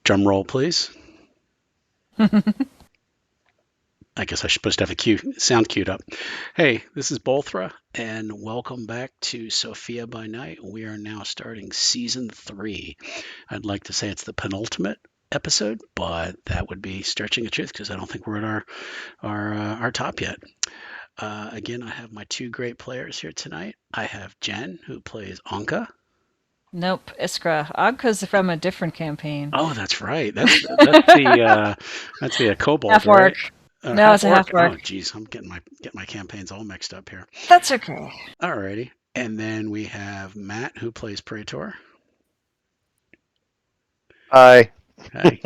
Drum roll, please. I guess I'm supposed to have a sound queued up. Hey, this is Bolthra, and welcome back to Sofia by Night. We are now starting season 3. I'd like to say it's the penultimate episode, but that would be stretching the truth because I don't think we're at our top yet. Again, I have my two great players here tonight. I have Jen, who plays Anka. Nope, Iskra. Anka's from a different campaign. Oh, that's right. That's the kobold, Half right? orc. No, it's a half orc. Oh, geez, I'm getting my campaigns all mixed up here. That's okay. Alrighty, and then we have Matt, who plays Praetor. Hi. Hey.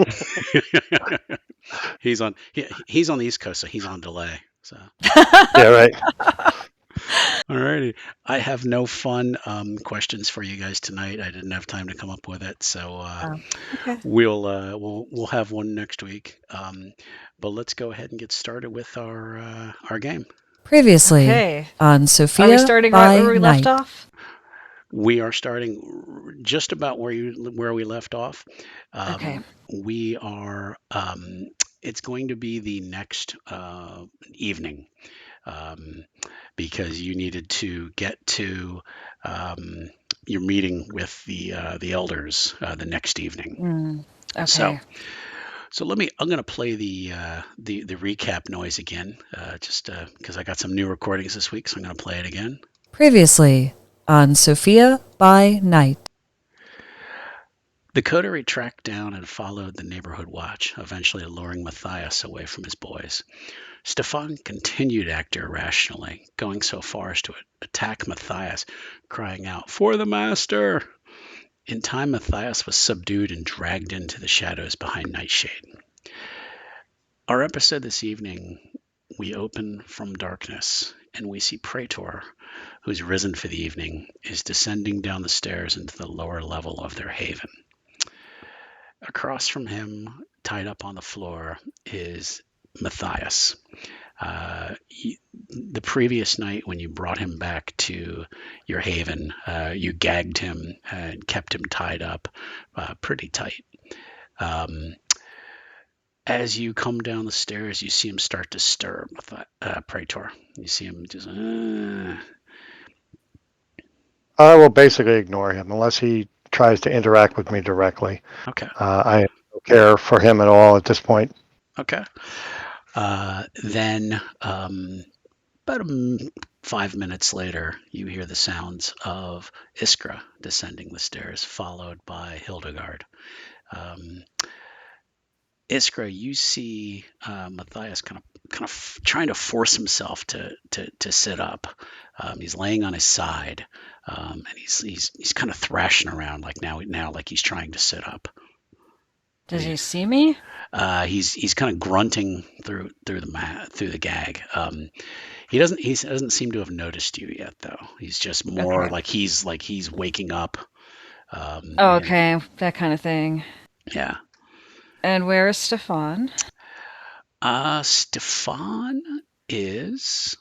he's on the East Coast, so he's on delay. So. Yeah, right. Alrighty, I have no fun questions for you guys tonight. I didn't have time to come up with it, so Okay. we'll have one next week. But let's go ahead and get started with our game. Previously on Sofia Are we starting right where we left off? We are starting just about where we left off. Okay. We are. It's going to be the next evening. Because you needed to get to your meeting with the elders the next evening. Okay. So I'm going to play the recap noise again, just because I got some new recordings this week, so I'm going to play it again. Previously on Sofia by Night. The coterie tracked down and followed the neighborhood watch, eventually luring Matthias away from his boys. Stefan continued to act irrationally, going so far as to attack Matthias, crying out, "For the master!" In time, Matthias was subdued and dragged into the shadows behind Nightshade. Our episode this evening, we open from darkness, and we see Praetor, who's risen for the evening, is descending down the stairs into the lower level of their haven. Across from him, tied up on the floor, is Matthias. The previous night when you brought him back to your haven, you gagged him and kept him tied up pretty tight. As you come down the stairs, you see him start to stir, Praetor. You see him just... I will basically ignore him unless he tries to interact with me directly. Okay. I don't care for him at all at this point. Okay. Then, about 5 minutes later, you hear the sounds of Iskra descending the stairs, followed by Hildegard. Iskra, you see Matthias kind of trying to force himself to sit up. He's laying on his side, and he's kind of thrashing around like now like he's trying to sit up. Does he see me? He's kind of grunting through the gag. He doesn't seem to have noticed you yet, though. He's just more like he's waking up. Okay, that kind of thing. Yeah. And where is Stefan? Stefan is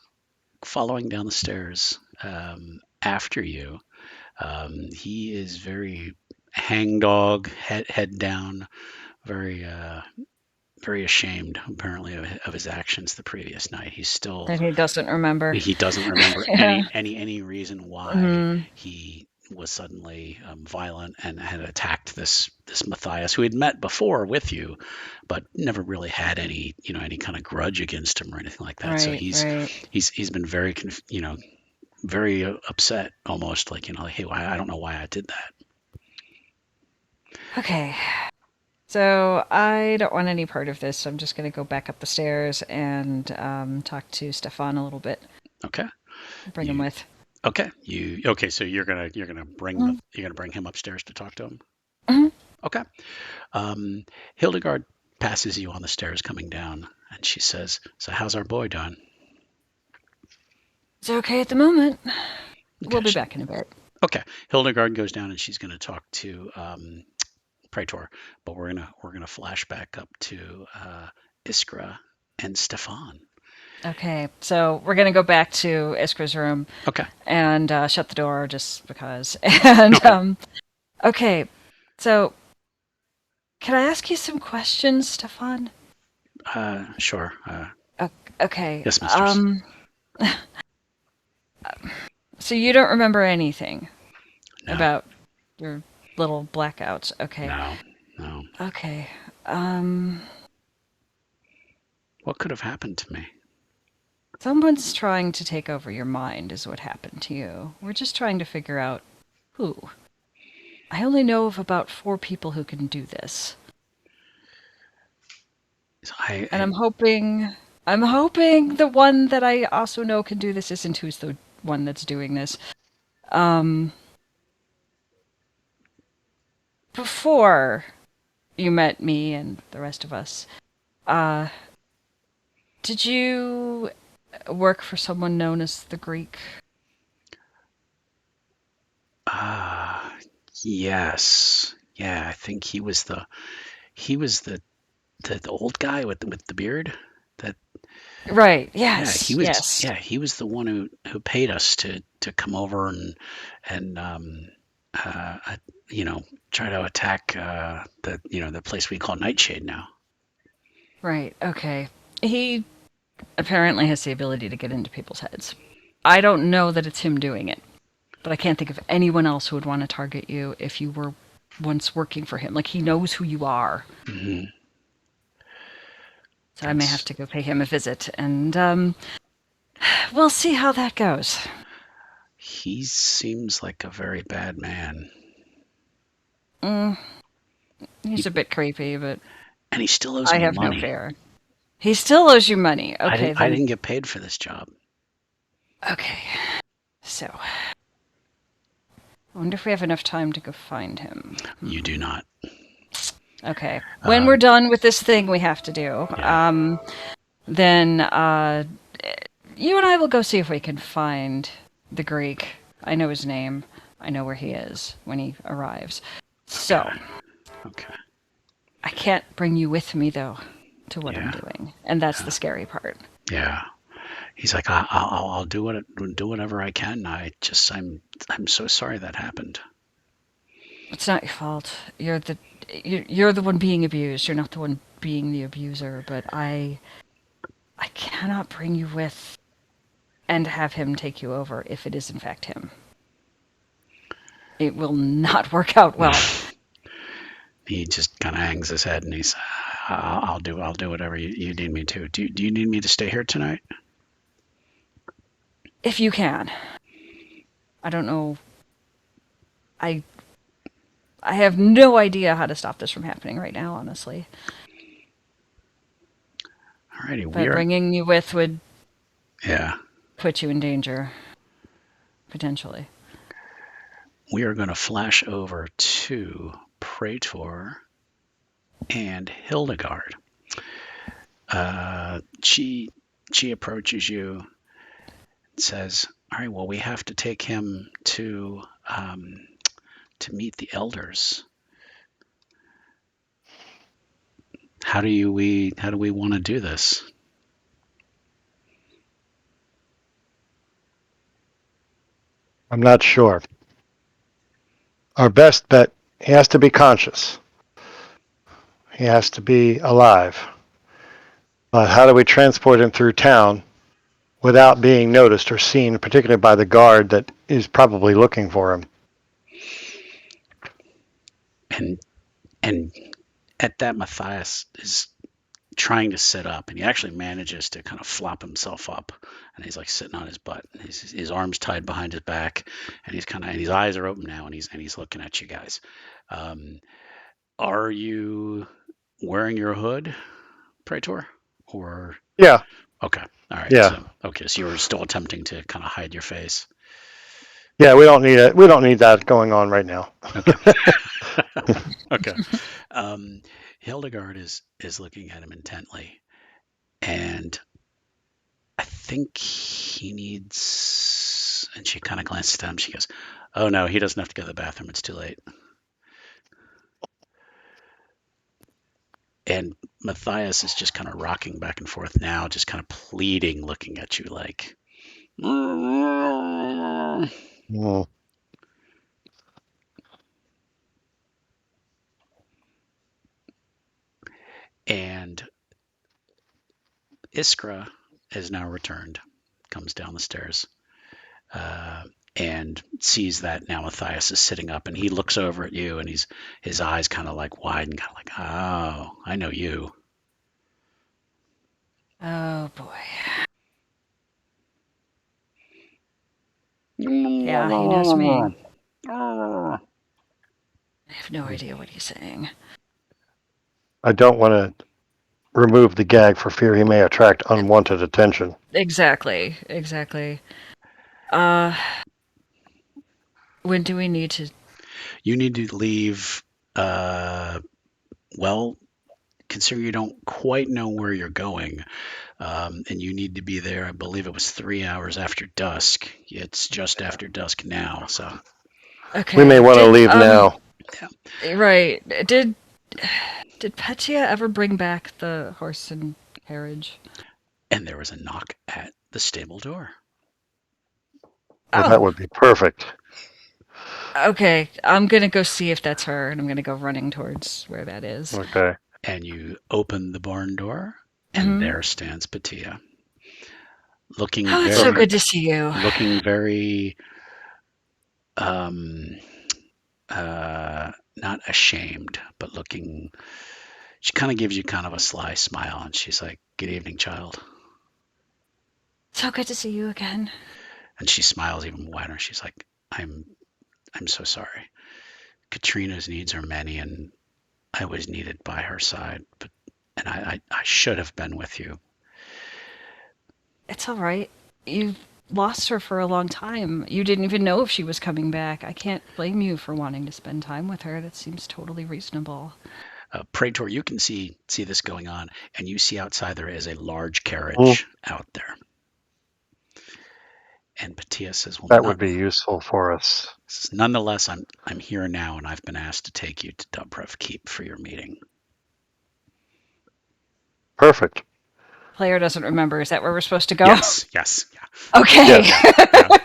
following down the stairs after you. He is very hangdog, head down, very ashamed apparently of his actions the previous night. He's still that he doesn't remember. He doesn't remember any reason why he was suddenly violent and had attacked this Matthias, who had met before with you, but never really had any any kind of grudge against him or anything like that. Right, So right. he's been very very upset, almost like hey, I don't know why I did that. Okay. So I don't want any part of this. So I'm just going to go back up the stairs and talk to Stefan a little bit. Okay. Bring him with. Okay. So you're gonna bring him upstairs to talk to him. Mm-hmm. Okay. Hildegard passes you on the stairs coming down, and she says, "So how's our boy doing?" It's okay at the moment. Okay, We'll be back in a bit. Okay. Hildegard goes down and she's going to talk to Praetor, but we're gonna flash back up to Iskra and Stefan. Okay, so we're gonna go back to Iskra's room. Okay. And shut the door just because. And okay, so can I ask you some questions, Stefan? Sure. Okay. Yes, mistress. So you don't remember anything No. about your little blackouts? Okay. No. Okay. What could have happened to me? Someone's trying to take over your mind is what happened to you. We're just trying to figure out who. I only know of about 4 people who can do this. I'm hoping the one that I also know can do this isn't who's the one that's doing this. Before you met me and the rest of us, did you work for someone known as the Greek? Yes. Yeah, I think he was the old guy with the beard. That Right. Yes. Yeah, he was. Yes. Yeah, he was the one who paid us to come over and try to attack the place we call Nightshade now. Right. Okay. He apparently has the ability to get into people's heads. I don't know that it's him doing it, but I can't think of anyone else who would want to target you if you were once working for him. Like, he knows who you are. Mm-hmm. So I may have to go pay him a visit, and we'll see how that goes. He seems like a very bad man. He's a bit creepy, but... And he still owes me money. I have no fear. He still owes you money. Okay, I didn't get paid for this job. Okay. So... I wonder if we have enough time to go find him. You do not. Okay. When we're done with this thing we have to do, then you and I will go see if we can find the Greek. I know his name. I know where he is when he arrives. So. Okay. I can't bring you with me, though, to what I'm doing. And that's the scary part. Yeah. He's like, I'll do whatever I can. I'm so sorry that happened. It's not your fault. You're the one being abused. You're not the one being the abuser. But I cannot bring you with and have him take you over if it is in fact him. It will not work out well. He just kind of hangs his head and he says, I'll do whatever you need me to. Do you need me to stay here tonight? If you can. I don't know. I have no idea how to stop this from happening right now, honestly. Alrighty, but bringing you with would put you in danger, potentially. We are going to flash over to Praetor and Hildegard. She approaches you and says, "All right, well, we have to take him to meet the elders. How do we want to do this?" I'm not sure. Our best bet, he has to be conscious. He has to be alive. But how do we transport him through town without being noticed or seen, particularly by the guard that is probably looking for him? And at that, Matthias is trying to sit up, and he actually manages to kind of flop himself up, and he's like sitting on his butt, and his arms tied behind his back, and his eyes are open now, and he's looking at you guys. Are you wearing your hood, Praetor? Or Yeah. okay, all right. Yeah. So you were still attempting to kind of hide your face. Yeah. We don't need it. We don't need that going on right now. Okay. Okay. Hildegard is looking at him intently, and I think he needs. And she kind of glances at him. She goes, "Oh no, he doesn't have to go to the bathroom. It's too late." And Matthias is just kind of rocking back and forth now, just kind of pleading, looking at you like. Mm. And Iskra has now returned, comes down the stairs, and sees that now Matthias is sitting up, and he looks over at you, and his eyes kind of like widen, kind of like, oh, I know you. Oh boy. Yeah, he knows me. I have no idea what he's saying. I don't want to remove the gag for fear he may attract unwanted attention. Exactly. When do we need to? You need to leave. Well, consider you don't quite know where you're going, and you need to be there. I believe it was 3 hours after dusk. It's just after dusk now, so. Okay. We may want to leave now. Yeah. Right. Did Petya ever bring back the horse and carriage? And there was a knock at the stable door. Well, that would be perfect. Okay, I'm gonna go see if that's her, and I'm gonna go running towards where that is. Okay. And you open the barn door, and there stands Petya. Looking it's so good to see you. Looking very not ashamed, but looking, she kind of gives you kind of a sly smile, and she's like, "Good evening, child." So good to see you again. And she smiles even wider. She's like, I'm so sorry. Katrina's needs are many, and I was needed by her side, and I should have been with you. It's all right. You've lost her for a long time. You didn't even know if she was coming back. I can't blame you for wanting to spend time with her. That seems totally reasonable. Praetor, you can see this going on, and you see outside there is a large carriage out there. And Petya says, "Well, that would be useful for us." Nonetheless, I'm here now, and I've been asked to take you to Dobrev Keep for your meeting. Perfect. Player doesn't remember. Is that where we're supposed to go? Yes. Yeah. Okay. Yes.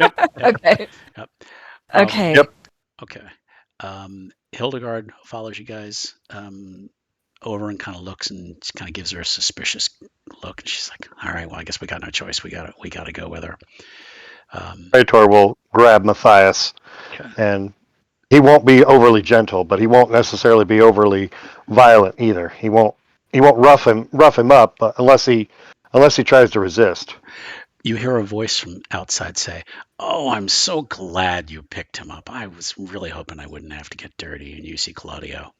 Yep. Okay. Yep. Okay. Yep. Okay. Hildegard follows you guys over and kind of looks, and she kind of gives her a suspicious look, and she's like, "All right, well, I guess we got no choice. We gotta go with her." Praetor will grab Matthias, and he won't be overly gentle, but he won't necessarily be overly violent either. He won't rough him up, but unless he tries to resist. You hear a voice from outside say, "Oh, I'm so glad you picked him up. I was really hoping I wouldn't have to get dirty." And you see Claudio.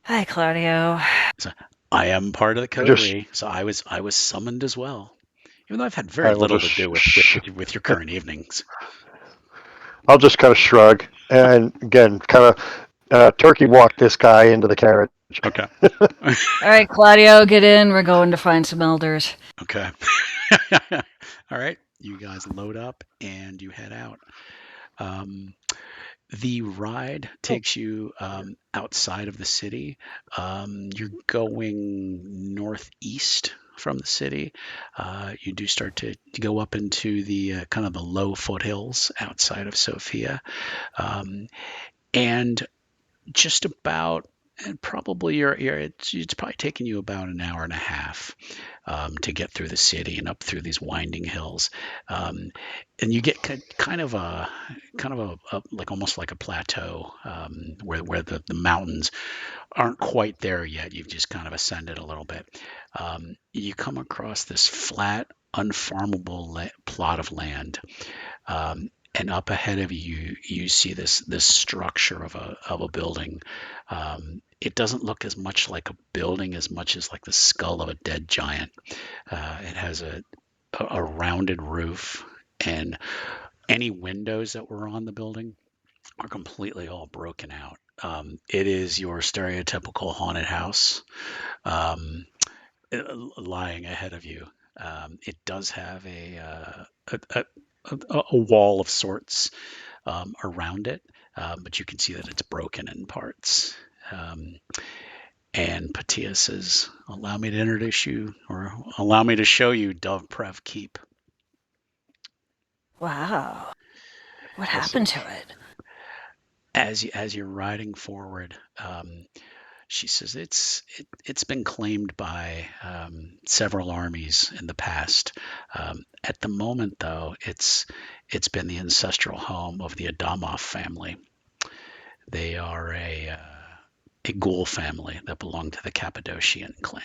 Hi, Claudio. So, I am part of the coterie, so I was summoned as well. Even though I've had very little to do with your current evenings. I'll just kind of shrug and again kind of turkey walk this guy into the carriage. Okay. All right, Claudio, get in. We're going to find some elders. Okay. All right. You guys load up and you head out. The ride takes you outside of the city. You're going northeast from the city. You do start to go up into the kind of the low foothills outside of Sofia. And just about And probably it's probably taken you about an hour and a half to get through the city and up through these winding hills, and you get kind of a like almost like a plateau where the mountains aren't quite there yet. You've just kind of ascended a little bit. You come across this flat, unfarmable plot of land. And up ahead of you, you see this structure of a building. It doesn't look as much like a building as much as like the skull of a dead giant. It has a rounded roof, and any windows that were on the building are completely all broken out. It is your stereotypical haunted house lying ahead of you. It does have a wall of sorts around it, but you can see that it's broken in parts. And Patia says, "Allow me to introduce you, or allow me to show you Dove Prev Keep." Wow. What happened to it? As you're riding forward, she says it's been claimed by several armies in the past. At the moment, though, it's been the ancestral home of the Adamov family. They are a ghoul family that belong to the Cappadocian clan.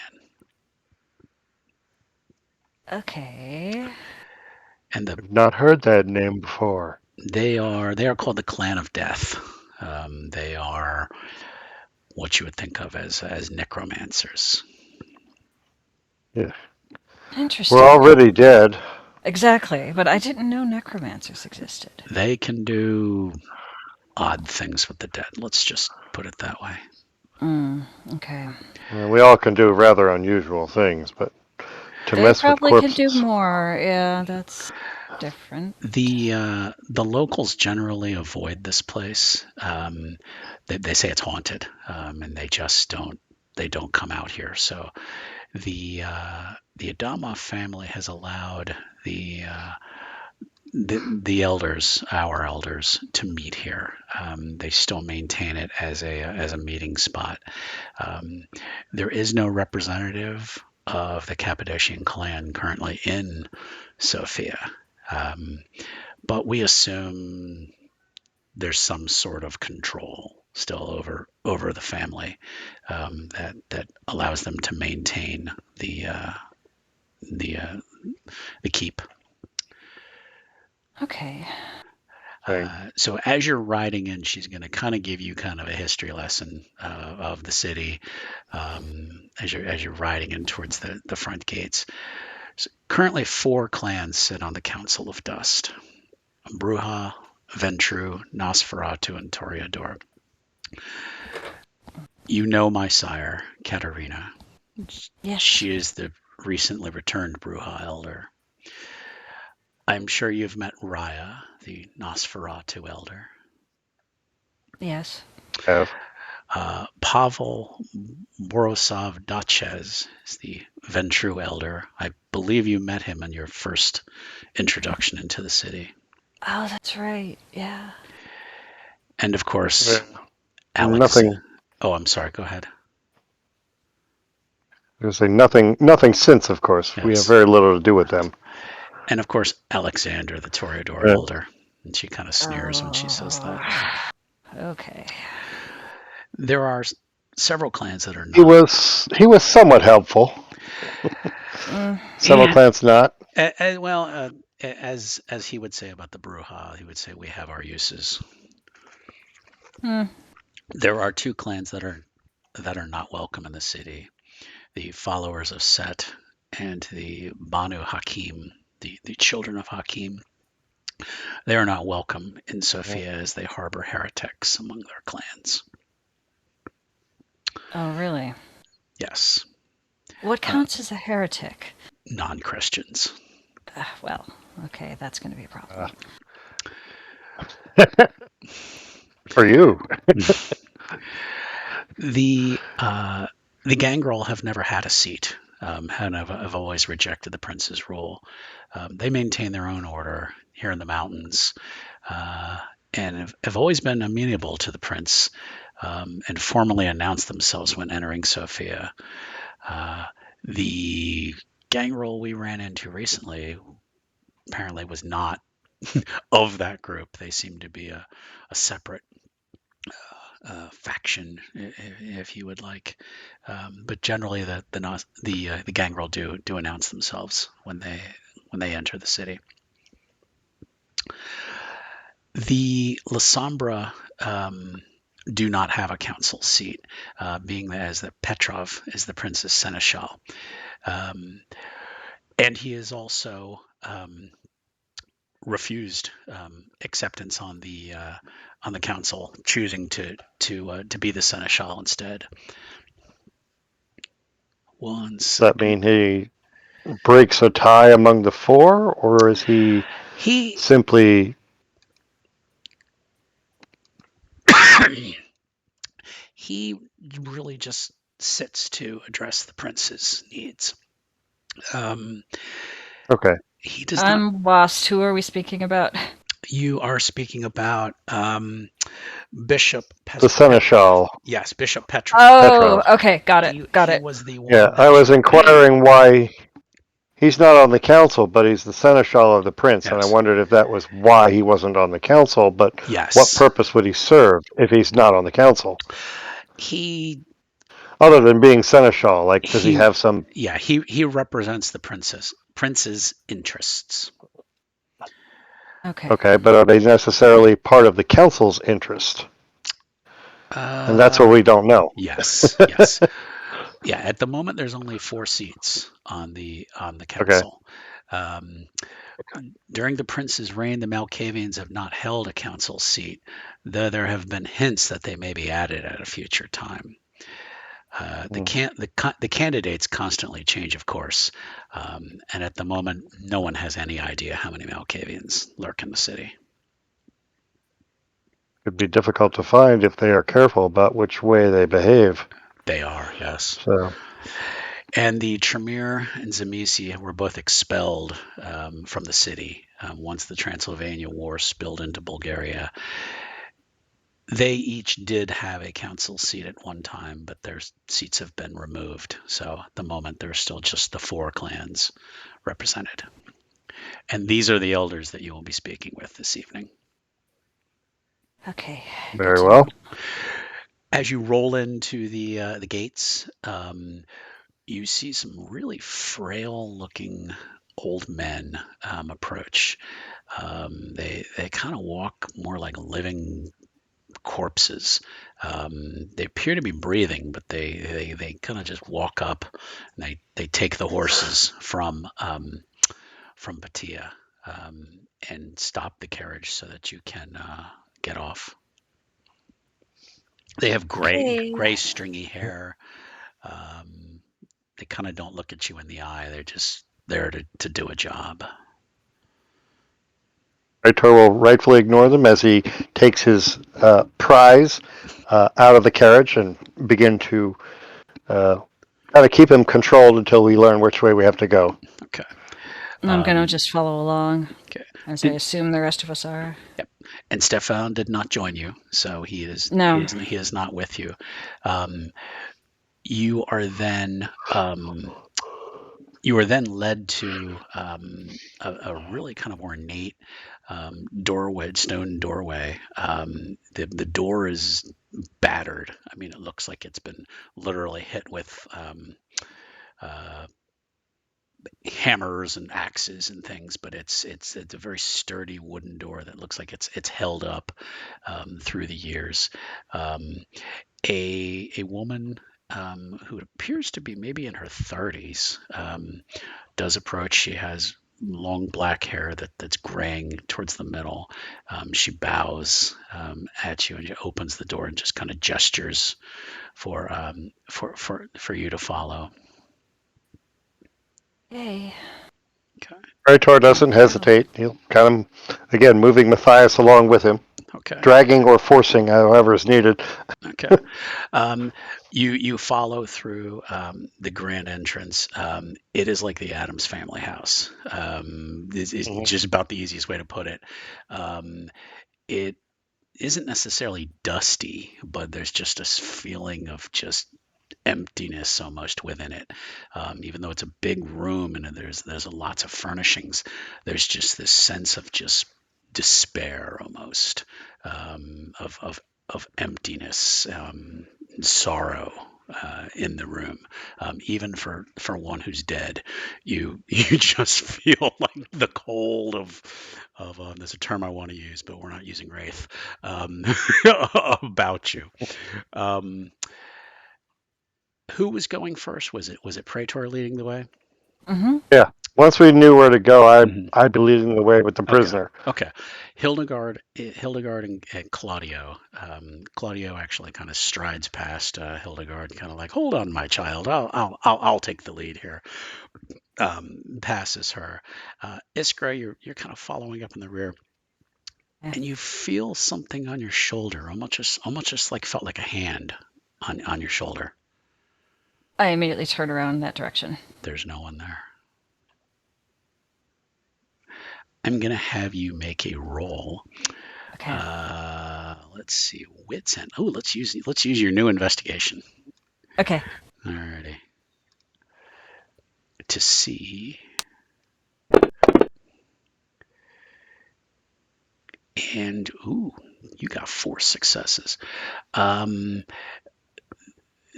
Okay. And I've not heard that name before. they are called the Clan of Death. They are what you would think of as necromancers. Yeah. Interesting. We're already dead. Exactly, but I didn't know necromancers existed. They can do odd things with the dead. Let's just put it that way. Okay. Well, we all can do rather unusual things, but to They mess with probably can do corpses. more. Yeah, that's different. The locals generally avoid this place. They say it's haunted, and they don't come out here. So the Adamov family has allowed the elders, our elders, to meet here. They still maintain it as a meeting spot. There is no representative of the Cappadocian clan currently in Sofia, but we assume there's some sort of control still over the family that allows them to maintain the keep. Okay. So as you're riding in, she's going to kind of give you kind of a history lesson of the city as you're riding in towards the front gates. So currently, 4 clans sit on the Council of Dust: Bruja, Ventru, Nosferatu, and Toreador. You know my sire, Katerina. Yes. She is the recently returned Bruja elder. I'm sure you've met Raya, the Nosferatu elder. Yes. Pavel Borisov Dachez is the Ventru elder. I believe you met him in your first introduction into the city. Oh, that's right. Yeah. And of course, Yeah. Alex. Nothing. Oh, I'm sorry. Go ahead. There's nothing since, of course. Yes. We have very little to do with them. And of course, Alexander, the Toreador elder. And she kind of sneers when she says that. Okay. There are several clans that are not. He was somewhat helpful. Several clans not. As he would say about the Bruja, he would say we have our uses. There are 2 clans that are not welcome in the city: the followers of Set and the Banu Hakim, the children of Hakim. They are not welcome in Sofia as they harbor heretics among their clans. Oh, really? Yes. What counts as a heretic? Non-Christians. Well, okay, that's going to be a problem. For you. The Gangrel have never had a seat, and have always rejected the prince's rule. They maintain their own order here in the mountains, and have always been amenable to the prince. and formally announce themselves when entering Sofia. The gang role we ran into recently apparently was not of that group. They seem to be a separate faction, if you would like. But generally, the gang role do announce themselves when they enter the city. The La Sombra do not have a council seat, being that Petrov is the prince's seneschal. And he is also refused acceptance on the council, choosing to be the seneschal instead. Does that mean he breaks a tie among the four, or is he simply... He really just sits to address the prince's needs. Okay. He does not. I'm lost. Who are we speaking about? You are speaking about Bishop The seneschal. Yes, Bishop Petrov. Oh, Petrov. okay, got it. He was the one. Yeah, I was inquiring why he's not on the council, but he's the seneschal of the prince, Yes. and I wondered if that was why he wasn't on the council. But yes. What purpose would he serve if he's not on the council? Other than being seneschal, like, does he have some... Yeah, he represents the prince's interests. Okay, but are they necessarily part of the council's interest? And that's what we don't know. Yes, yes. Yeah, at the moment there's only 4 seats on the council. Okay. During the prince's reign, the Malkavians have not held a council seat, though there have been hints that they may be added at a future time. The candidates constantly change, of course, and at the moment, no one has any idea how many Malkavians lurk in the city. It'd be difficult to find if they are careful about which way they behave. They are, yes. So. And the Tremere and Zamisi were both expelled from the city once the Transylvania War spilled into Bulgaria. They each did have a council seat at one time, but their seats have been removed. So at the moment, there's still just the 4 clans represented. And these are the elders that you will be speaking with this evening. Okay. Very well. As you roll into the gates, you see some really frail-looking old men approach. They kind of walk more like living corpses. They appear to be breathing, but they kind of just walk up and they take the horses from Batia and stop the carriage so that you can get off. They have gray stringy hair. They kind of don't look at you in the eye. They're just there to do a job. Raitor will rightfully ignore them as he takes his prize out of the carriage and begin to kind of keep him controlled until we learn which way we have to go. Okay. I'm going to just follow along. Okay. As I assume the rest of us are. Yep. And Stefan did not join you, so he is not with you. You are then led to a really kind of ornate stone doorway. The door is battered. I mean, it looks like it's been literally hit with hammers and axes and things, but it's a very sturdy wooden door that looks like it's held up through the years. A woman who appears to be maybe in her 30s does approach. She has long black hair that's graying towards the middle. She bows at you and she opens the door and just kind of gestures for you to follow. Yay. Okay. Raitor doesn't hesitate. He'll kind of, again, moving Matthias along with him. Okay. Dragging or forcing, however is needed. Okay. You follow through the grand entrance. It is like the Addams family house. It's just about the easiest way to put it. isn't necessarily dusty, but there's just this feeling of just emptiness almost within it. Even though it's a big room and there's lots of furnishings, there's just this sense of just despair almost, of emptiness, sorrow. In the room, even for one who's dead, you just feel like the cold of there's a term I want to use, but we're not using wraith, about you. Um, who was going first? Was it Praetor leading the way? Mm-hmm. Yeah. Once we knew where to go, Mhm. I'd be leading the way with the Okay. prisoner. Okay. Hildegard and Claudio. Claudio actually kind of strides past Hildegard, kind of like, "Hold on, my child. I'll take the lead here." Passes her. Iskra, you're kind of following up in the rear, Yeah. and you feel something on your shoulder, almost just like felt like a hand on your shoulder. I immediately turn around in that direction. There's no one there. I'm gonna have you make a roll. Okay. Let's see, wits and let's use your new investigation. Okay. Alrighty. To see. And you got 4 successes. Um,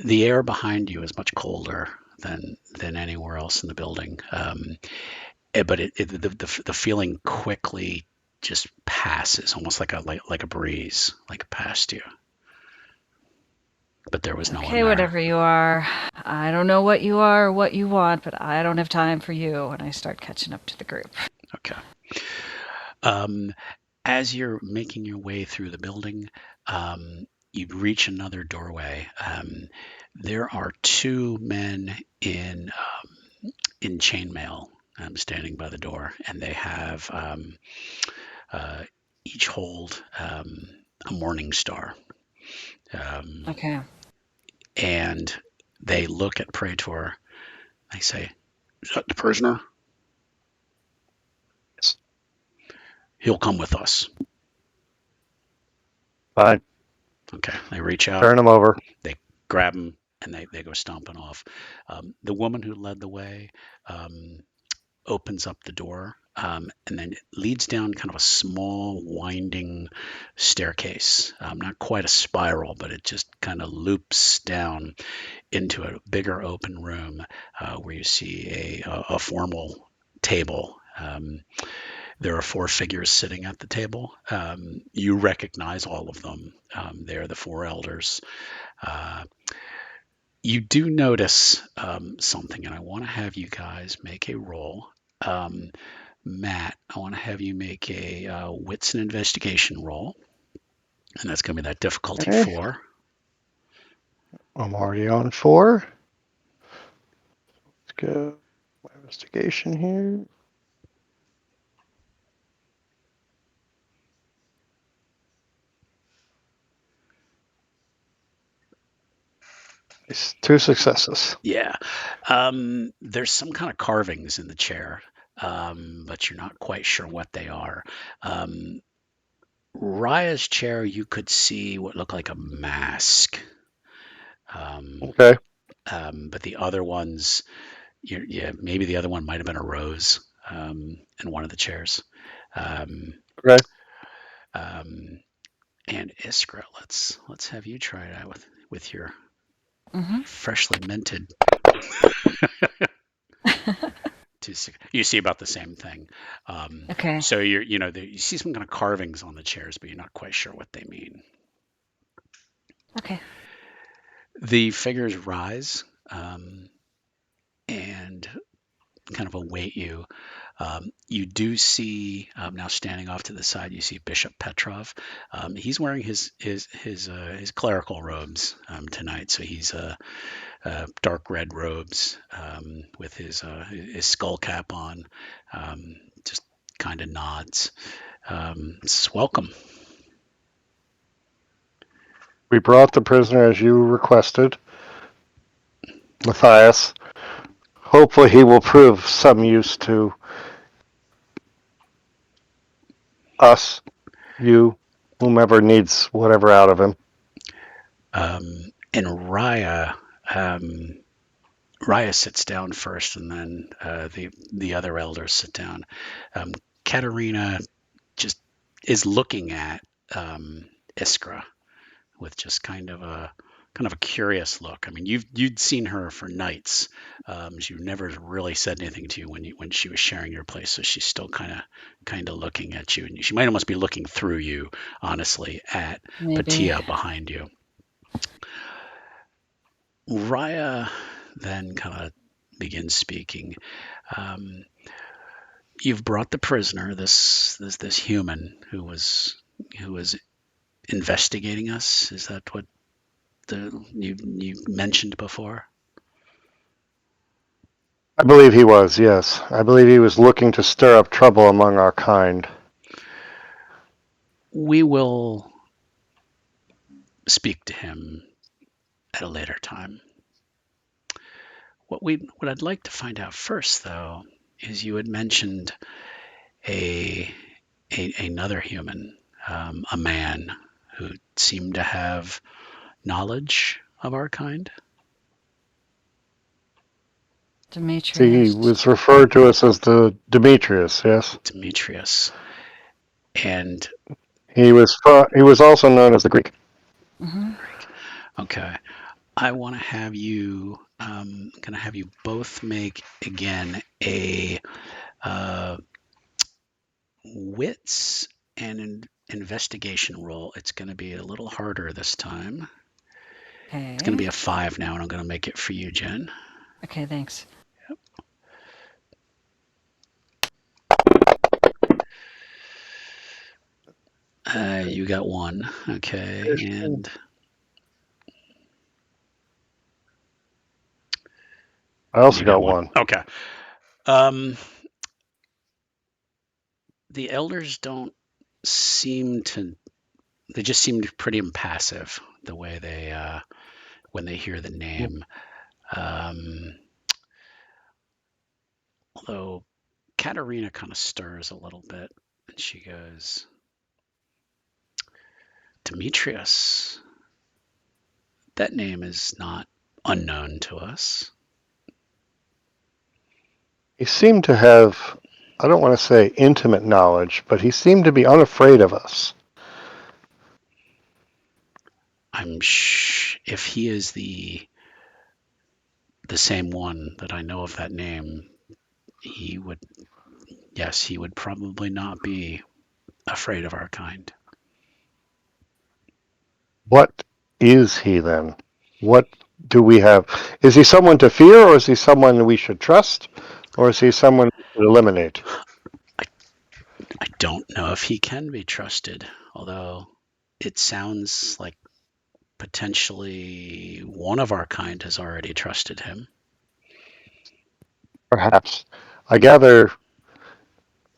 the air behind you is much colder than anywhere else in the building. But the feeling quickly just passes, almost like a breeze, like past you. But there was no one Okay, there. whatever you are. I don't know what you are or what you want, but I don't have time for you. And I start catching up to the group. Okay. As you're making your way through the building, you reach another doorway. There are 2 men in chainmail, standing by the door, and they have each hold a morning star. Okay. And they look at Praetor. They say, "Is that the prisoner? Yes. He'll come with us." Fine. Okay. They reach out. Turn him over. They grab him and they go stomping off. The woman who led the way opens up the door, and then it leads down kind of a small winding staircase. Not quite a spiral, but it just kind of loops down into a bigger open room, where you see a formal table. There are 4 figures sitting at the table. You recognize all of them. They're the 4 elders. You do notice something, and I want to have you guys make a roll. Matt, I want to have you make a wits and investigation roll, and that's going to be that difficulty Okay. 4. I'm already on 4. Let's go. My investigation here. It's 2 successes. Yeah. There's some kind of carvings in the chair, but you're not quite sure what they are. Raya's chair, you could see what looked like a mask. Okay. But the other ones, maybe the other one might have been a rose, in one of the chairs. Okay. And Iskra, let's have you try it out with your Mm-hmm. freshly minted. You see about the same thing. Okay. So you see some kind of carvings on the chairs, but you're not quite sure what they mean. Okay. The figures rise, and kind of await you. You do see, now standing off to the side, you see Bishop Petrov. He's wearing his clerical robes tonight, so he's dark red robes, with his skull cap on. Just kind of nods. Welcome. We brought the prisoner as you requested, Matthias. Hopefully he will prove some use to us, you, whomever needs whatever out of him. And Raya, Raya sits down first, and then the other elders sit down. Katerina just is looking at Iskra with just kind of a curious look. I mean, you'd seen her for nights. She never really said anything to you when she was sharing your place, so she's still kind of looking at you, and she might almost be looking through you, honestly, at Patia behind you. Raya then kind of begins speaking. You've brought the prisoner, this human who was investigating us. Is that what you mentioned before? I believe he was, yes. I believe he was looking to stir up trouble among our kind. We will speak to him at a later time. What I'd like to find out first, though, is you had mentioned another human, a man who seemed to have knowledge of our kind. Demetrius. He was referred to us as the Demetrius, yes? Demetrius. And he was also known as the Greek. Mm-hmm. Okay. I want to have you, going to have you both make, again, a wits and an investigation roll. It's going to be a little harder this time. Okay. It's going to be a 5 now, and I'm going to make it for you, Jen. Okay, thanks. You got 1. Okay. And I also got 1. Okay. The elders don't seem to, they just seem pretty impassive the way they, when they hear the name. Although Katerina kind of stirs a little bit, and she goes, Demetrius, that name is not unknown to us. He seemed to have, I don't want to say intimate knowledge, but he seemed to be unafraid of us. If he is the same one that I know of that name, he would probably not be afraid of our kind. What is he then? What do we have? Is he someone to fear, or is he someone we should trust, or is he someone we should eliminate? I don't know if he can be trusted, although it sounds like potentially one of our kind has already trusted him. Perhaps. I gather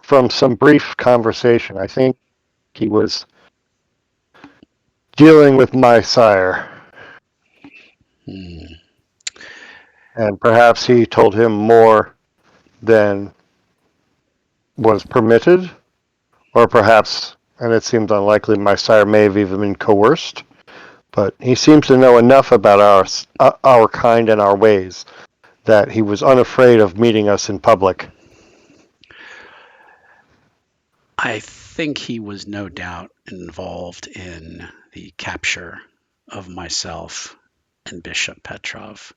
from some brief conversation, I think he was dealing with my sire. And perhaps he told him more than was permitted, or perhaps, and it seems unlikely, my sire may have even been coerced. But he seems to know enough about our kind and our ways that he was unafraid of meeting us in public. I think he was no doubt involved in the capture of myself and Bishop Petrov.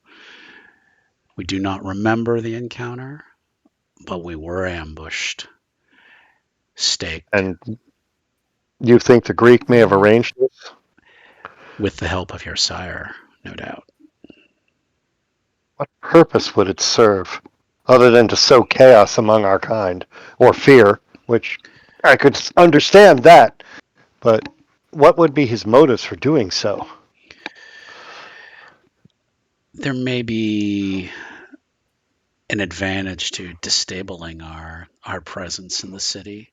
We do not remember the encounter, but we were ambushed, staked. And you think the Greek may have arranged this? With the help of your sire, no doubt. What purpose would it serve, other than to sow chaos among our kind, or fear, which I could understand that, but what would be his motives for doing so? There may be an advantage to disabling our presence in the city.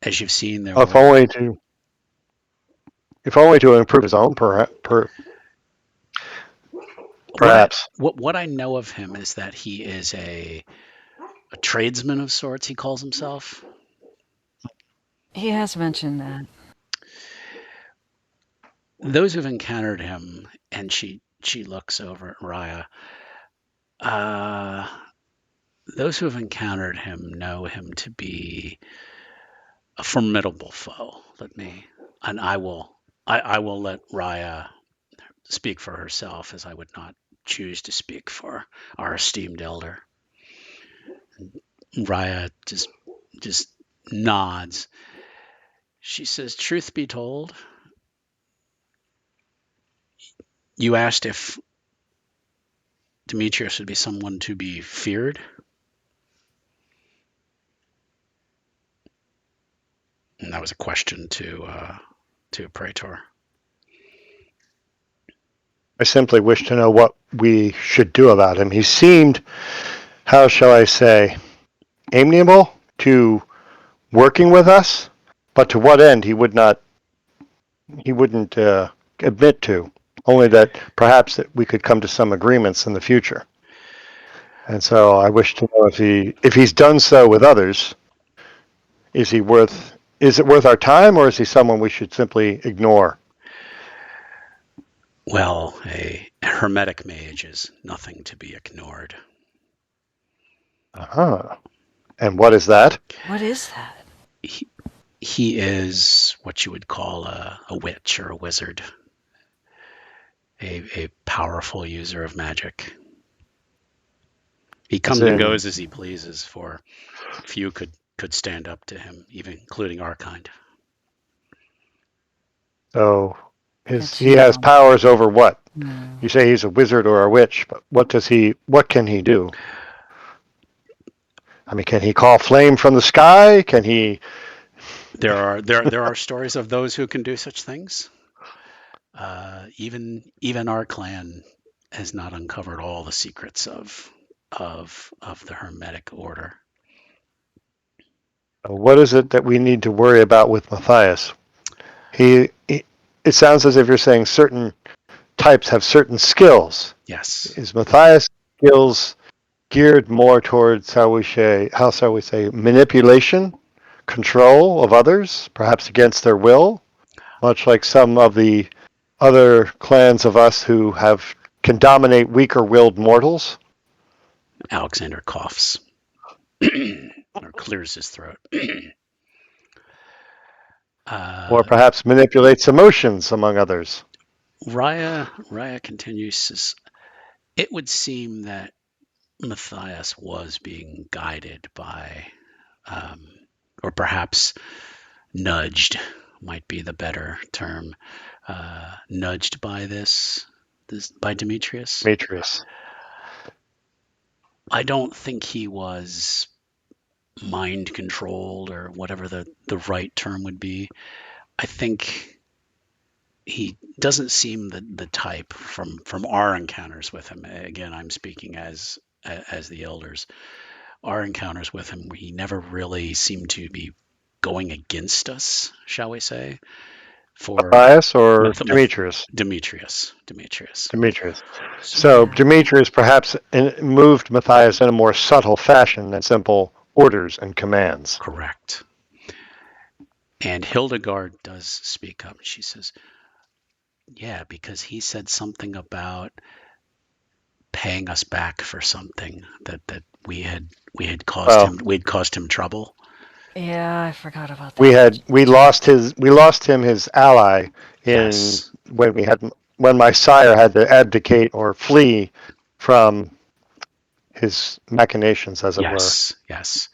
As you've seen, there If were... only to improve his own, perhaps. What I know of him is that he is a tradesman of sorts, he calls himself. He has mentioned that. those who've encountered him, and she looks over at Raya. Those who have encountered him know him to be a formidable foe. I will let Raya speak for herself, as I would not choose to speak for our esteemed elder. Raya just nods. She says, "Truth be told, you asked if Demetrius would be someone to be feared." And that was a question to Praetor. I simply wish to know what we should do about him. He seemed, how shall I say, amiable to working with us, but to what end he wouldn't admit to. Only that perhaps that we could come to some agreements in the future. And so I wish to know if he's done so with others, is it worth our time, or is he someone we should simply ignore? Well, a Hermetic Mage is nothing to be ignored. Uh-huh. And what is that? What is that? He is what you would call a witch or a wizard, a powerful user of magic. He comes and goes as he pleases, for few could stand up to him, even including our kind. So he has powers over what? No. You say he's a wizard or a witch, but what can he do? I mean, can he call flame from the sky? Can he? There are stories of those who can do such things. Even our clan has not uncovered all the secrets of the Hermetic order. What is it that we need to worry about with Matthias? It sounds as if you're saying certain types have certain skills. Yes. Is Matthias' skills geared more towards how shall we say manipulation, control of others, perhaps against their will, much like some of the other clans of us who can dominate weaker-willed mortals? Alexander coughs or clears his throat. Or perhaps manipulates emotions, among others. Raya continues. It would seem that Matthias was being guided by, or perhaps nudged, might be the better term, nudged by this by Demetrius. I don't think he was mind controlled, or whatever the right term would be. I think he doesn't seem the type from our encounters with him. Again, I'm speaking as the elders. Our encounters with him, he never really seemed to be going against us, shall we say? For Matthias or Demetrius? Demetrius. So Demetrius perhaps moved Matthias in a more subtle fashion than simple orders and commands. Correct. And Hildegard does speak up. She says, yeah, because he said something about paying us back for something that we had caused him trouble. Yeah, I forgot about that. We lost him his ally when my sire had to abdicate or flee from his machinations, as it were. Yes.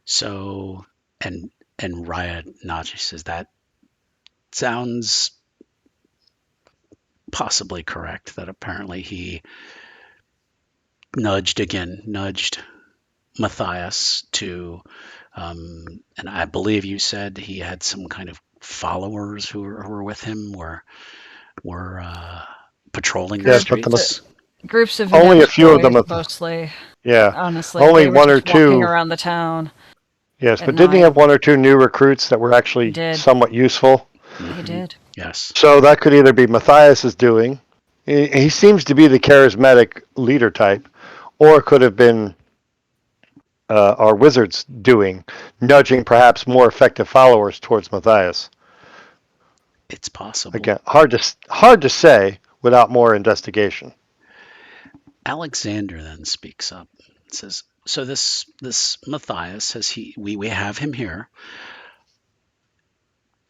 So, and Raya nods. She says, that sounds possibly correct, that apparently he nudged Matthias to, and I believe you said he had some kind of followers who were with him, were patrolling the streets. Groups of only a few of them mostly. Yeah, honestly, only one or two walking around the town. Yes, but didn't he have one or two new recruits that were actually somewhat useful? He did. Yes. So that could either be Matthias's doing. He seems to be the charismatic leader type, or it could have been our wizard's doing, nudging perhaps more effective followers towards Matthias. It's possible. Again, hard to say without more investigation. Alexander then speaks up and says, so this Matthias, we have him here.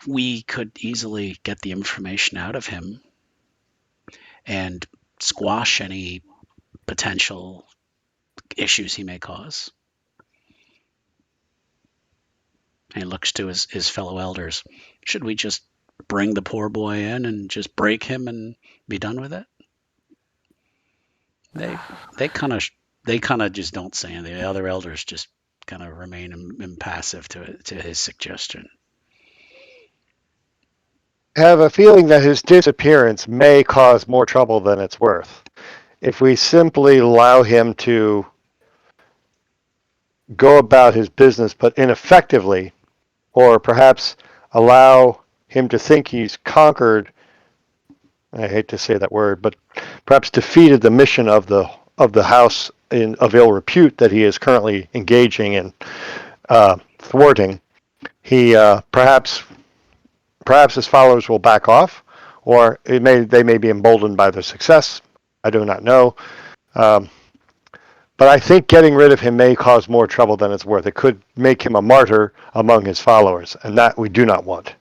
We could easily get the information out of him and squash any potential issues he may cause. And he looks to his fellow elders. Should we just bring the poor boy in and just break him and be done with it? They kind of just don't say anything. The other elders just kind of remain impassive to his suggestion. I have a feeling that his disappearance may cause more trouble than it's worth. If we simply allow him to go about his business, but ineffectively, or perhaps allow him to think he's conquered, I hate to say that word, but perhaps defeated the mission of the house of ill repute that he is currently engaging in thwarting, he perhaps his followers will back off, or they may be emboldened by their success. I do not know. But I think getting rid of him may cause more trouble than it's worth. It could make him a martyr among his followers, and that we do not want.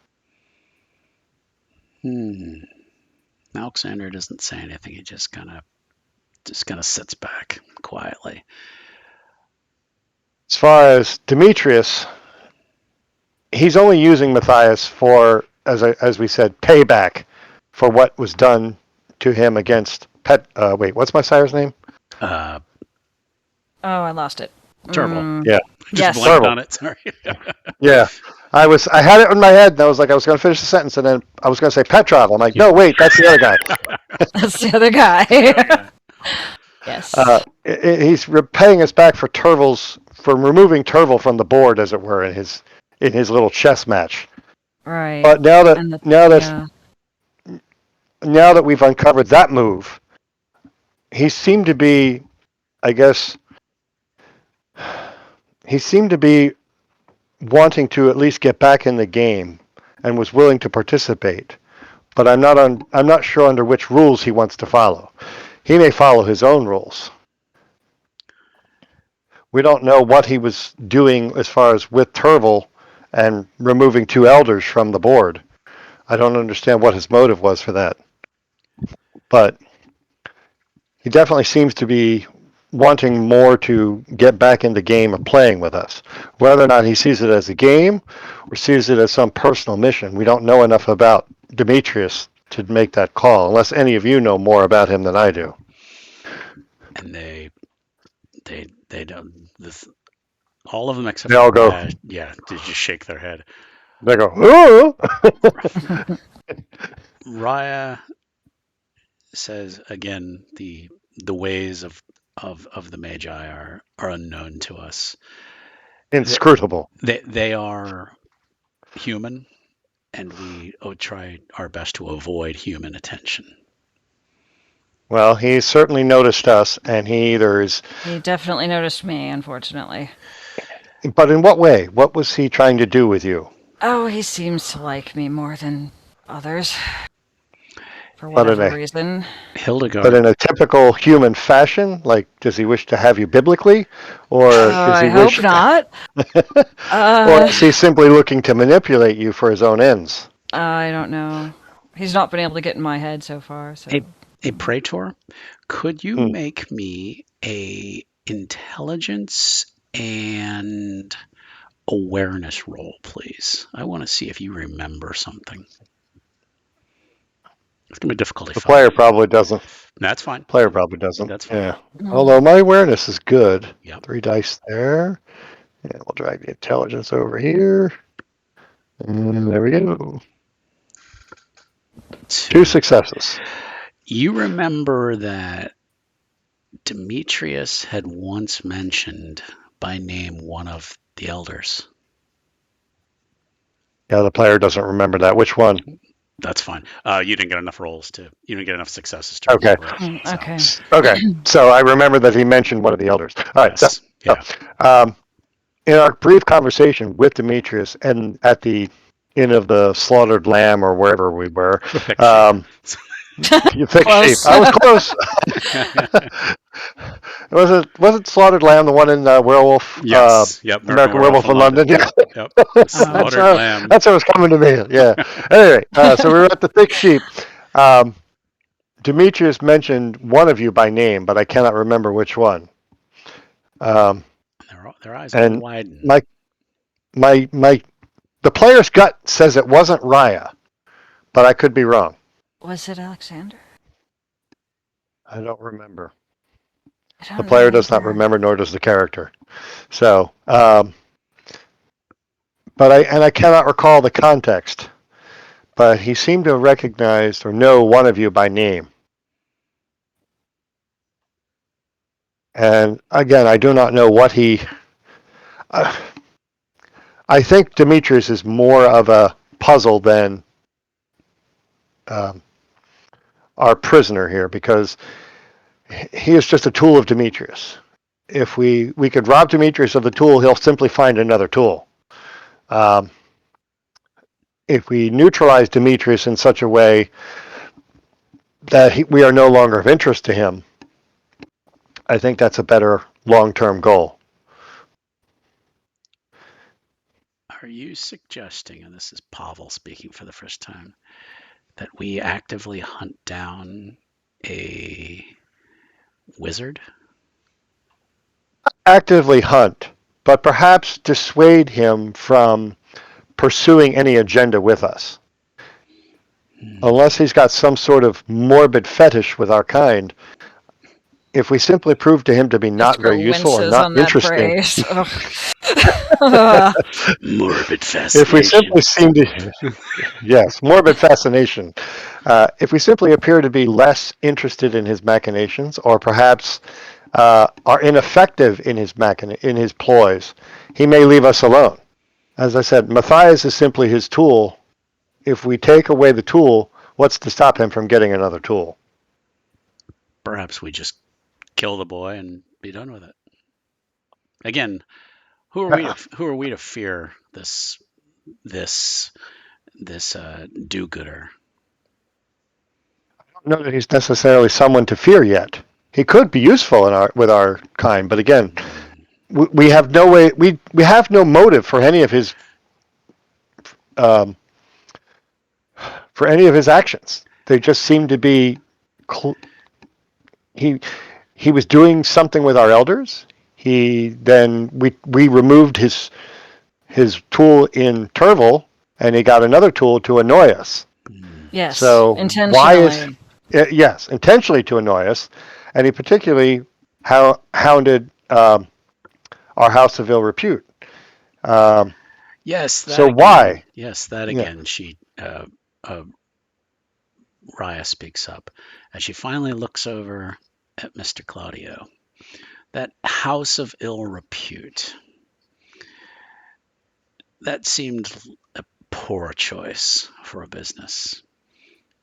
Alexander doesn't say anything. He just kind of sits back quietly. As far as Demetrius, he's only using Matthias for, as we said, payback for what was done to him against what's my sire's name? I lost it. Turtle. Yeah. Just blanked on it. Sorry. Yeah. I had it in my head, and I was going to finish the sentence, and then I was going to say Petrov. I'm like, no, wait, that's the other guy. That's the other guy. Yes. He's repaying us back for removing Turtle from the board, as it were, in his little chess match. Right. But now that we've uncovered that move, he seemed to be, I guess, wanting to at least get back in the game and was willing to participate. But I'm not sure under which rules he wants to follow. He may follow his own rules. We don't know what he was doing as far as with Turtle and removing 2 elders from the board. I don't understand what his motive was for that. But he definitely seems to be wanting more to get back in the game of playing with us. Whether or not he sees it as a game or sees it as some personal mission, we don't know enough about Demetrius to make that call, unless any of you know more about him than I do. And they don't. All of them except they all go. They just shake their head. They go. Oh! Raya says again, the ways of the Magi are unknown to us. Inscrutable. They are human, and we try our best to avoid human attention. Well, he certainly noticed us, and he definitely noticed me, unfortunately. But in what way? What was he trying to do with you? Oh, he seems to like me more than others. For whatever reason. Hildegard. But in a typical human fashion? Like, does he wish to have you biblically? Or does he hope not. Or is he simply looking to manipulate you for his own ends? I don't know. He's not been able to get in my head so far. So. A praetor, could you make me a intelligence and awareness roll, please? I want to see if you remember something. It's going to be difficult. The player probably doesn't. That's fine. Player probably doesn't. That's fine. Yeah. Although my awareness is good. Yep. 3 dice there. Yeah, we'll drag the intelligence over here. And there we go. 2 successes. You remember that Demetrius had once mentioned by name one of the elders. Yeah, the player doesn't remember that. Which one? That's fine. You didn't get enough rolls you didn't get enough successes to remember it. So. Okay. So I remember that he mentioned one of the elders. All right. Yes. So, in our brief conversation with Demetrius and at the Inn of the Slaughtered Lamb or wherever we were. Thick Thick sheep. I was close. wasn't Slaughtered Lamb the one in Werewolf. Yes. Yep. American Werewolf in London? Yep. Yep. Slaughtered Lamb. That's what was coming to me. Yeah. Anyway, so we were at the Thick Sheep. Demetrius mentioned one of you by name, but I cannot remember which one. Their eyes and widen. The player's gut says it wasn't Raya, but I could be wrong. Was it Alexander? I don't remember. The player does not remember, nor does the character. So, but I cannot recall the context. But he seemed to recognize or know one of you by name. And again, I do not know what he. I think Demetrius is more of a puzzle than our prisoner here, because he is just a tool of Demetrius. If we could rob Demetrius of the tool, he'll simply find another tool. If we neutralize Demetrius in such a way that we are no longer of interest to him, I think that's a better long-term goal. Are you suggesting, and this is Pavel speaking for the first time, that we actively hunt down a wizard? Actively hunt, but perhaps dissuade him from pursuing any agenda with us. Unless he's got some sort of morbid fetish with our kind, if we simply prove to him to be not very useful or not interesting. Morbid fascination. If we simply seem to, yes, morbid fascination. If we simply appear to be less interested in his machinations, or perhaps are ineffective in his ploys, he may leave us alone. As I said, Matthias is simply his tool. If we take away the tool, what's to stop him from getting another tool? Perhaps we just kill the boy and be done with it. Again, who are we to fear this do-gooder? I don't know that he's necessarily someone to fear yet. He could be useful with our kind, but again, we have no way. We have no motive for any of his actions. They just seem to be. He was doing something with our elders. We removed his tool in Turville, and he got another tool to annoy us. Yes. So intentionally. Yes, intentionally to annoy us, and he particularly hounded our House of Ill Repute. Yes. So why? Yes, that again. Yeah. She Raya speaks up as she finally looks over at Mr. Claudio. That House of Ill Repute. That seemed a poor choice for a business.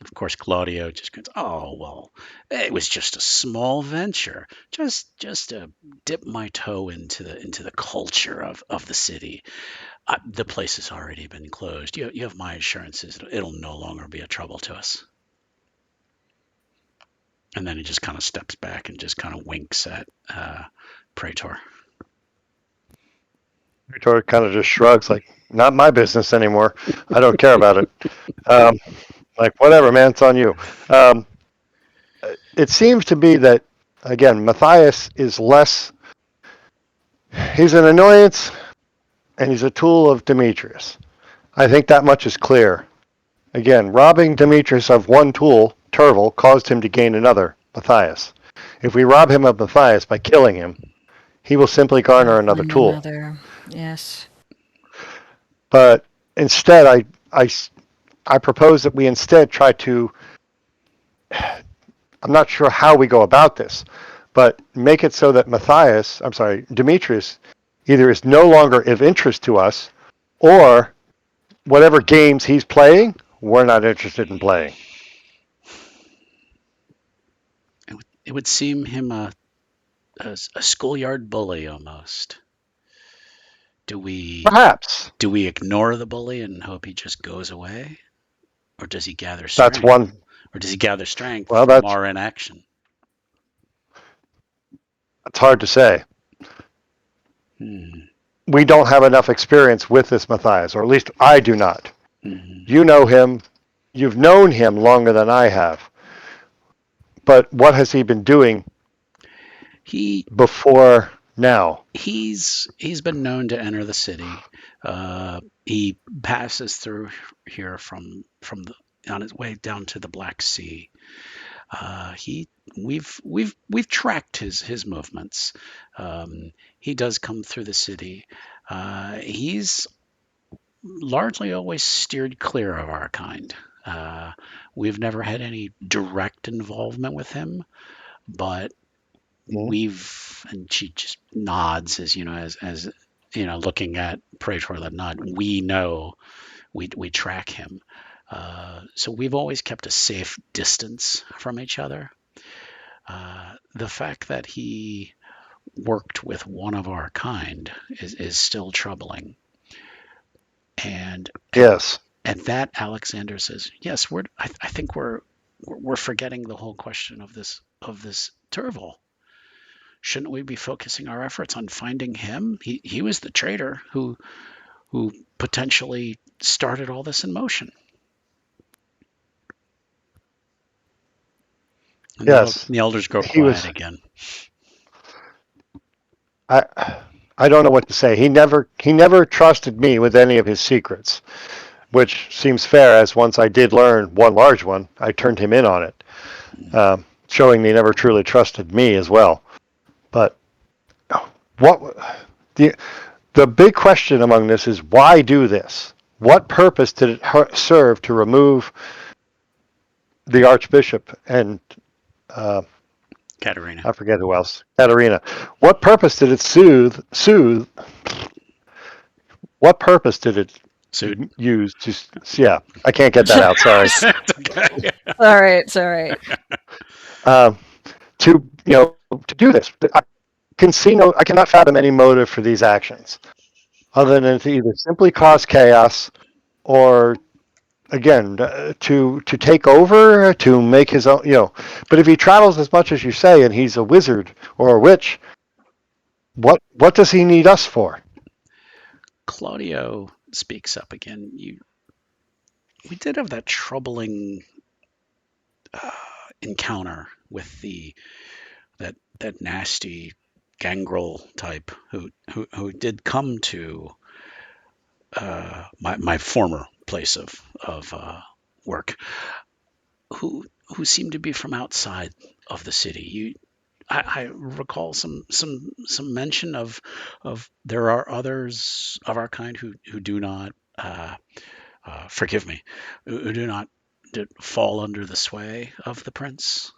Of course, Claudio just goes, "Oh well, it was just a small venture, just to dip my toe into the culture of the city. The place has already been closed. You have my assurances; it'll no longer be a trouble to us." And then he just kind of steps back and just kind of winks at Praetor. Praetor kind of just shrugs, like, "Not my business anymore. I don't care about it." Like, whatever, man, it's on you. It seems to be that, again, Matthias is less. He's an annoyance, and he's a tool of Demetrius. I think that much is clear. Again, robbing Demetrius of one tool, Turville, caused him to gain another, Matthias. If we rob him of Matthias by killing him, he will simply garner another tool. Yes. But instead, I propose that we instead try to. I'm not sure how we go about this, but make it so that Demetrius, either is no longer of interest to us, or whatever games he's playing, we're not interested in playing. It would seem him a schoolyard bully almost. Do we Perhaps. do we ignore the bully and hope he just goes away, or does he gather That's strength? one. Or does he gather strength Well, from that's our inaction? hard to say. We don't have enough experience with this Matthias, or at least I do not. You know him. You've known him longer than I have. But what has he been doing before now? He's been known to enter the city. He passes through here from on his way down to the Black Sea. We've tracked his movements. He does come through the city. He's largely always steered clear of our kind. We've never had any direct involvement with him, but and she just nods as looking at Praetor that nod. We know, we track him. So we've always kept a safe distance from each other. The fact that he worked with one of our kind is still troubling. And yes, at that, Alexander says, "Yes, I think we're forgetting the whole question of this Turval. Shouldn't we be focusing our efforts on finding him? He was the traitor who potentially started all this in motion." And yes. the elders grow quiet again. I don't know what to say. He never trusted me with any of his secrets, which seems fair, as once I did learn one large one, I turned him in on it, showing he never truly trusted me as well. But what the big question among this is, why do this? What purpose did it serve to remove the Archbishop and Katerina? I forget who else. Katerina. What purpose did it soothe? What purpose did it use to? Yeah, I can't get that out. Sorry. It's all right. To do this, I cannot fathom any motive for these actions, other than to either simply cause chaos, or again to take over, to make his own. But if he travels as much as you say, and he's a wizard or a witch, what does he need us for? Claudio speaks up again. We did have that troubling encounter with that nasty gangrel type who did come to my former place of work, who seemed to be from outside of the city. I recall some mention of there are others of our kind who do not forgive me, who do not fall under the sway of the prince.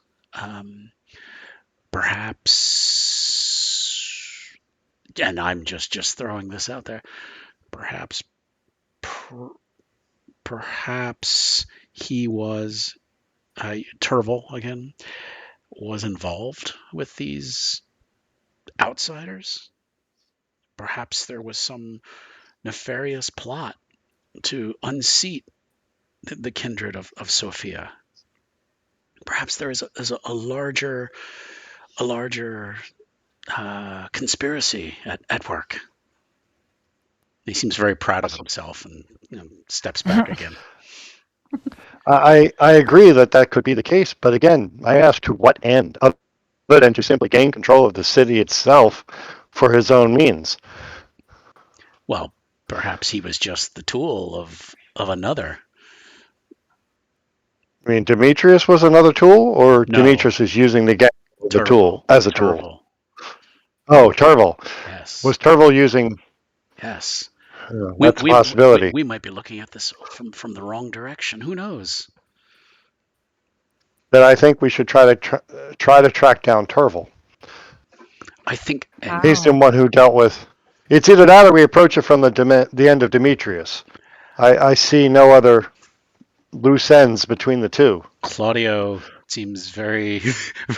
Perhaps, and I'm just throwing this out there. Perhaps he was Turval again was involved with these outsiders. Perhaps there was some nefarious plot to unseat the kindred of Sofia. Perhaps there is a larger conspiracy at work. He seems very proud of himself and steps back again. I agree that could be the case, but again, I ask, to what end, other than to simply gain control of the city itself for his own means? Well, perhaps he was just the tool of another. I mean, Demetrius was another tool, or no. Demetrius is using the tool as a tool? Oh, Turval. Yes. Was Turval using? Yes. That's a possibility. We might be looking at this from the wrong direction. Who knows? Then I think we should try to track down Turval. I think he's the one who dealt with. It's either that or we approach it from the end of Demetrius. I see no other loose ends between the two. Claudio seems very,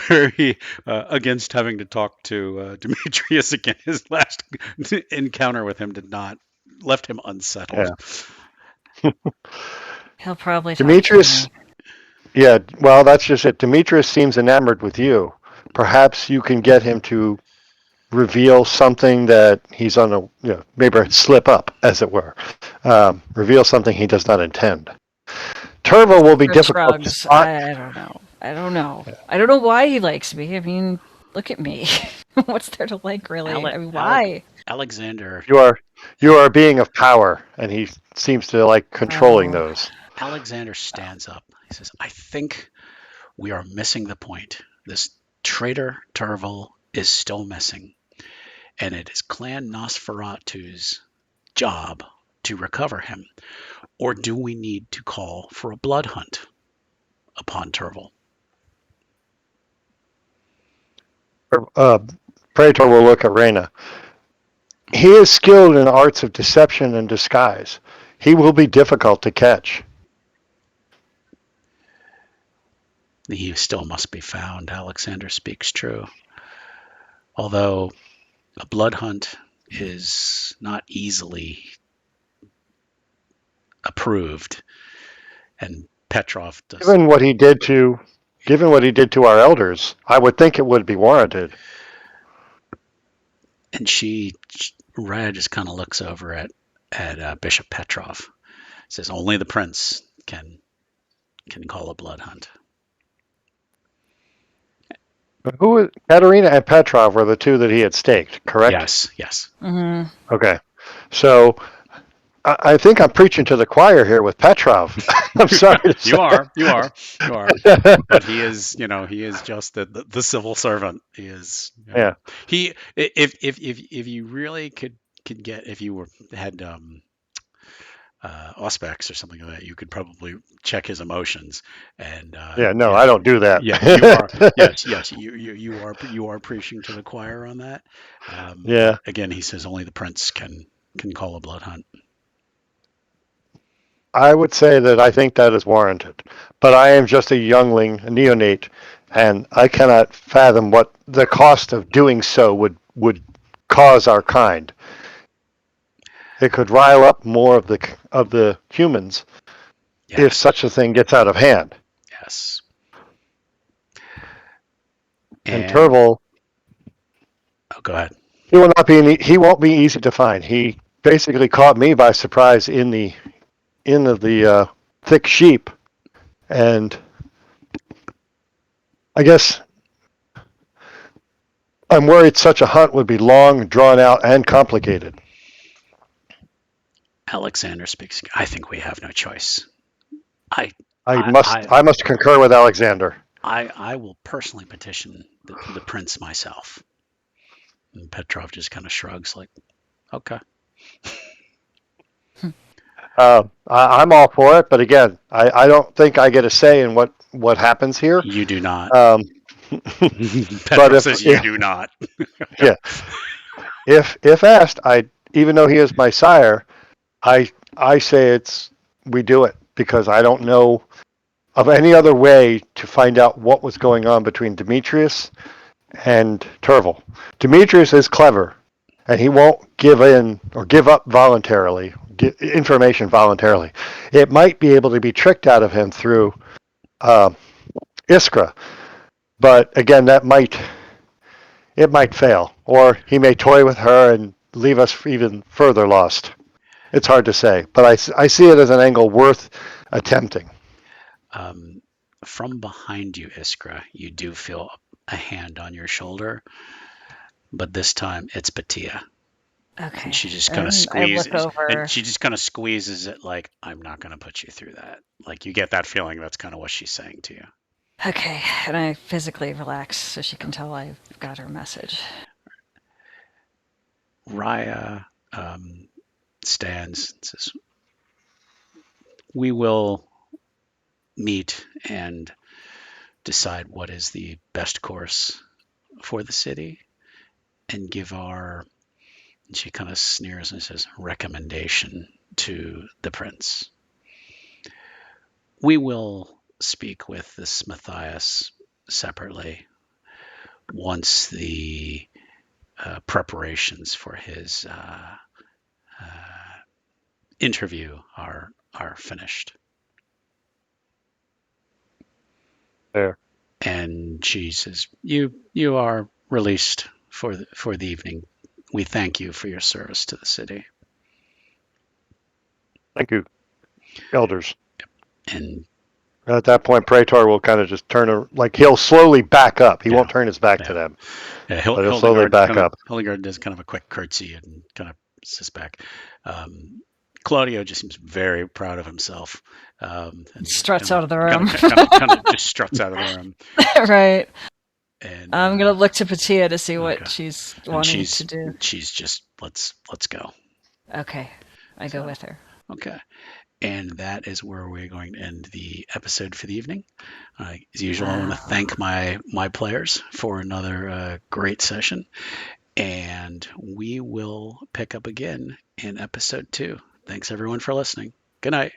very against having to talk to Demetrius again. His last encounter with him left him unsettled. Yeah. He'll probably talk Demetrius, to me. yeah, well, that's just it. Demetrius seems enamored with you. Perhaps you can get him to reveal something that he's on a, maybe slip up, as it were. Reveal something he does not intend. Turbo will be difficult to Shrugs. spot. I don't know. I don't know. I don't know why he likes me. I mean, look at me. What's there to like, really? I mean, why? Alexander. You are a being of power, and he seems to like controlling Oh. those. Alexander stands up. He says, I think we are missing the point. This traitor Turval is still missing, and it is Clan Nosferatu's job to recover him. Or do we need to call for a blood hunt upon Turval? Praetor will look at Reyna. He is skilled in arts of deception and disguise. He will be difficult to catch. He still must be found. Alexander speaks true. Although a blood hunt is not easily approved, and Petrov does. Given what he did to our elders, I would think it would be warranted. And Raya just kind of looks over at Bishop Petrov. Says only the prince can call a blood hunt. Katerina and Petrov were the two that he had staked, correct? Yes. Mm-hmm. Okay. So I think I'm preaching to the choir here with Petrov. I'm sorry to say. You are. But he is, he is just the civil servant. He is. Yeah. He if you really could get, if you had Auspex or something like that, you could probably check his emotions. And I don't do that. Yeah, you are. Yes, you are preaching to the choir on that. Yeah. Again, he says only the prince can call a blood hunt. I would say that I think that is warranted, but I am just a youngling, a neonate, and I cannot fathom what the cost of doing so would cause our kind. It could rile up more of the humans if such a thing gets out of hand. Yes. And Turval, go ahead. He won't be easy to find. He basically caught me by surprise in the thick sheep, and I guess I'm worried such a hunt would be long, drawn out, and complicated. Alexander speaks. I think we have no choice. I must concur with Alexander. I will personally petition the prince myself. And Petrov just kind of shrugs, like, okay. I'm all for it, but again, I don't think I get a say in what happens here. You do not. Petrov says you do not. Yeah. If asked, even though he is my sire, I say we do it because I don't know of any other way to find out what was going on between Demetrius and Turval. Demetrius is clever, and he won't give in or give up voluntarily, information voluntarily. It might be able to be tricked out of him through Iskra, but again, it might fail, or he may toy with her and leave us even further lost. It's hard to say, but I see it as an angle worth attempting. From behind you, Iskra, you do feel a hand on your shoulder, but this time it's Batia. Okay. And she just kind of squeezes it like, I'm not going to put you through that. Like, you get that feeling. That's kind of what she's saying to you. Okay, and I physically relax so she can tell I've got her message. Raya stands and says, we will meet and decide what is the best course for the city and give and she kind of sneers and says, recommendation to the prince. We will speak with this Matthias separately once the preparations for his interview are finished. There. And she says, "You are released for the evening. We thank you for your service to the city." Thank you, elders. And At that point, Praetor will kind of just he'll slowly back up. He won't turn his back to them, but he'll slowly back up. Hildegard does kind of a quick curtsy and kind of sits back. Claudio just seems very proud of himself. And struts out of the room. Kind of just struts out of the room. Right. And I'm gonna look to Patia to see what she's wanting to do. She's just let's go. Okay, I go with her. Okay. And that is where we're going to end the episode for the evening. As usual, I want to thank my players for another great session. And we will pick up again in episode 2. Thanks, everyone, for listening. Good night.